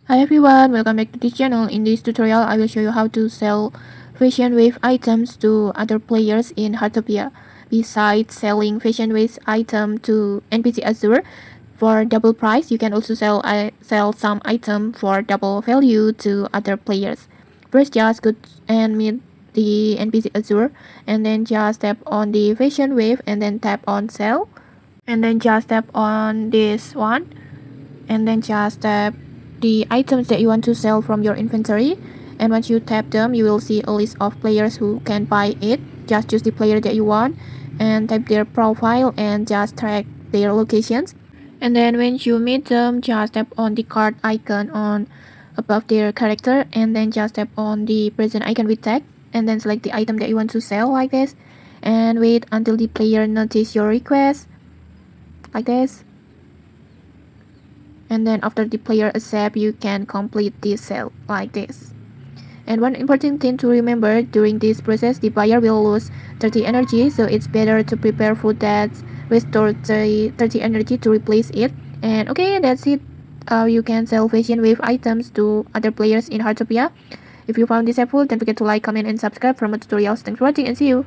Hi everyone, welcome back to this channel. In this tutorial, I will show you how to sell Fashionwave items to other players in Heartopia. Besides selling Fashionwave item to NPC Azure for double price, you can also sell some item for double value to other players. First, just go and meet the NPC Azure, and then just tap on the Fashionwave, and then tap on sell, and then just tap on this one, and then just tap the items that you want to sell from your inventory, and once you tap them you will see a list of players who can buy it. Just choose the player that you want and type their profile and just track their locations, and then when you meet them just tap on the card icon on above their character, and then just tap on the present icon with tag, and then select the item that you want to sell like this, and wait until the player notice your request like this, and then after the player accept you can complete this sale like this. And one important thing to remember, during this process the buyer will lose 30 energy, so it's better to prepare food that restores 30 energy to replace it. And okay, that's it. You can sell Fashionwave items to other players in Heartopia. If you found this helpful, don't forget to like, comment and subscribe for more tutorials. Thanks for watching and see you.